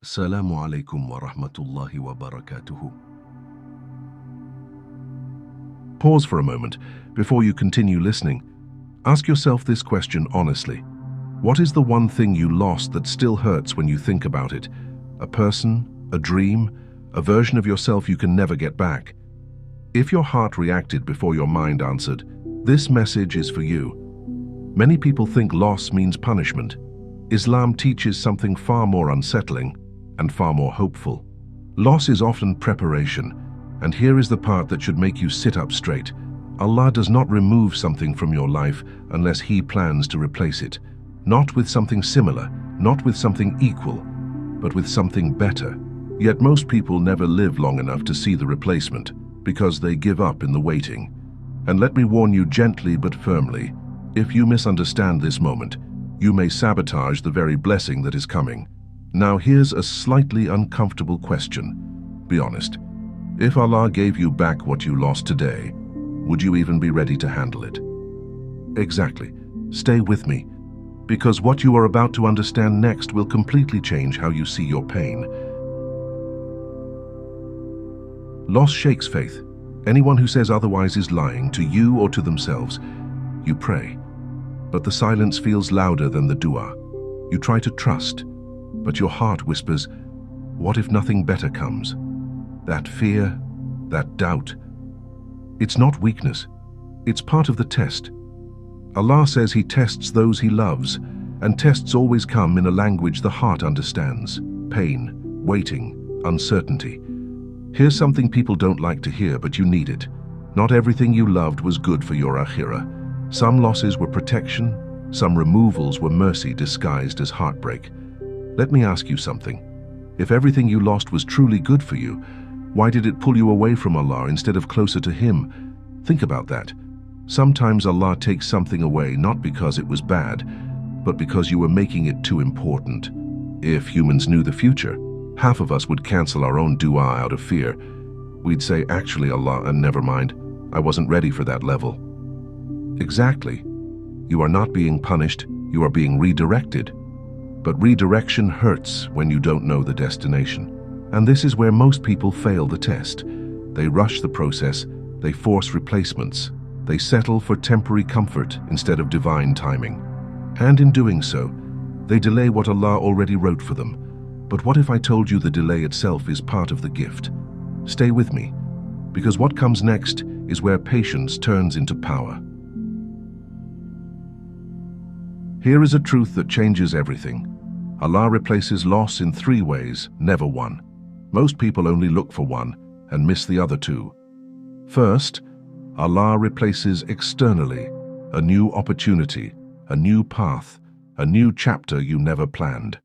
Assalamu alaikum wa rahmatullahi wa barakatuhu. Pause for a moment before you continue listening. Ask yourself this question honestly. What is the one thing you lost that still hurts when you think about it? A person, a dream, a version of yourself you can never get back? If your heart reacted before your mind answered, this message is for you. Many people think loss means punishment. Islam teaches something far more unsettling and far more hopeful. Loss is often preparation, and here is the part that should make you sit up straight. Allah does not remove something from your life unless He plans to replace it. Not with something similar, not with something equal, but with something better. Yet most people never live long enough to see the replacement because they give up in the waiting. And let me warn you gently but firmly, if you misunderstand this moment, you may sabotage the very blessing that is coming. Now here's a slightly uncomfortable question. Be honest. If Allah gave you back what you lost today, would you even be ready to handle it? Exactly. Stay with me, because what you are about to understand next will completely change how you see your pain. Loss shakes faith. Anyone who says otherwise is lying to you or to themselves. You pray, but the silence feels louder than the dua. You try to trust, but your heart whispers, what if nothing better comes? That fear, that doubt. It's not weakness. It's part of the test. Allah says He tests those He loves, and tests always come in a language the heart understands. Pain, waiting, uncertainty. Here's something people don't like to hear, but you need it. Not everything you loved was good for your akhirah. Some losses were protection, some removals were mercy disguised as heartbreak. Let me ask you something. If everything you lost was truly good for you, why did it pull you away from Allah instead of closer to Him? Think about that. Sometimes Allah takes something away not because it was bad, but because you were making it too important. If humans knew the future, half of us would cancel our own dua out of fear. We'd say, actually Allah, and never mind, I wasn't ready for that level. Exactly. You are not being punished, you are being redirected. But redirection hurts when you don't know the destination. And this is where most people fail the test. They rush the process, they force replacements, they settle for temporary comfort instead of divine timing. And in doing so, they delay what Allah already wrote for them. But what if I told you the delay itself is part of the gift? Stay with me, because what comes next is where patience turns into power. Here is a truth that changes everything. Allah replaces loss in 3 ways, never one. Most people only look for one and miss the other 2. First, Allah replaces externally, a new opportunity, a new path, a new chapter you never planned.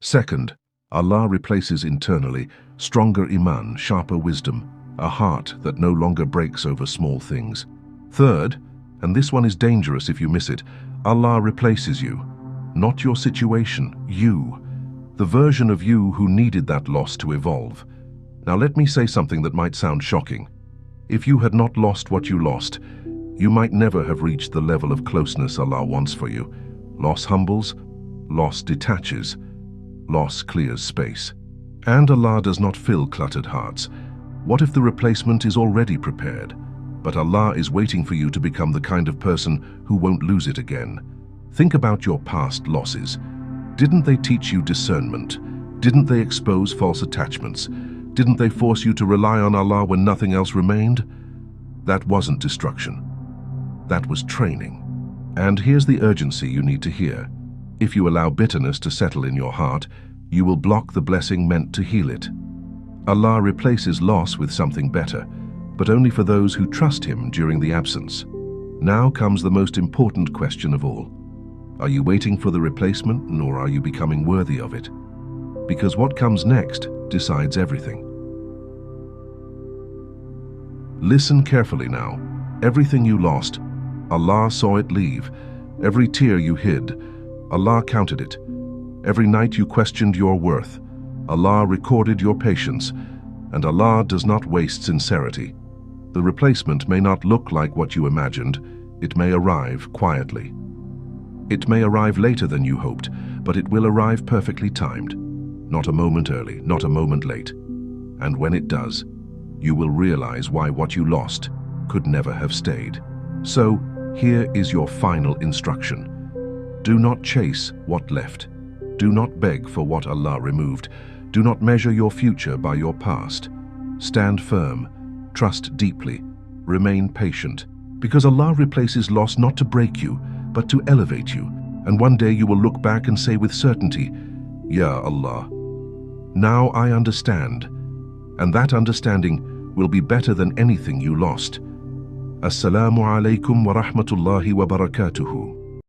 Second, Allah replaces internally, stronger iman, sharper wisdom, a heart that no longer breaks over small things. Third, and this one is dangerous if you miss it, Allah replaces you. Not your situation, you. The version of you who needed that loss to evolve. Now let me say something that might sound shocking. If you had not lost what you lost, you might never have reached the level of closeness Allah wants for you. Loss humbles, loss detaches, loss clears space. And Allah does not fill cluttered hearts. What if the replacement is already prepared, but Allah is waiting for you to become the kind of person who won't lose it again? Think about your past losses. Didn't they teach you discernment? Didn't they expose false attachments? Didn't they force you to rely on Allah when nothing else remained? That wasn't destruction. That was training. And here's the urgency you need to hear. If you allow bitterness to settle in your heart, you will block the blessing meant to heal it. Allah replaces loss with something better, but only for those who trust Him during the absence. Now comes the most important question of all. Are you waiting for the replacement, or are you becoming worthy of it? Because what comes next decides everything. Listen carefully now. Everything you lost, Allah saw it leave. Every tear you hid, Allah counted it. Every night you questioned your worth, Allah recorded your patience, and Allah does not waste sincerity. The replacement may not look like what you imagined. It may arrive quietly. It may arrive later than you hoped, but it will arrive perfectly timed. not a moment early, not a moment late. And when it does, you will realize why what you lost could never have stayed. So, here is your final instruction. Do not chase what left. Do not beg for what Allah removed. Do not measure your future by your past. Stand firm, trust deeply, remain patient, because Allah replaces loss not to break you, but to elevate you. And one day you will look back and say with certainty, Ya Allah, now I understand, and that understanding will be better than anything you lost. Assalamu alaikum wa rahmatullahi wa barakatuhu.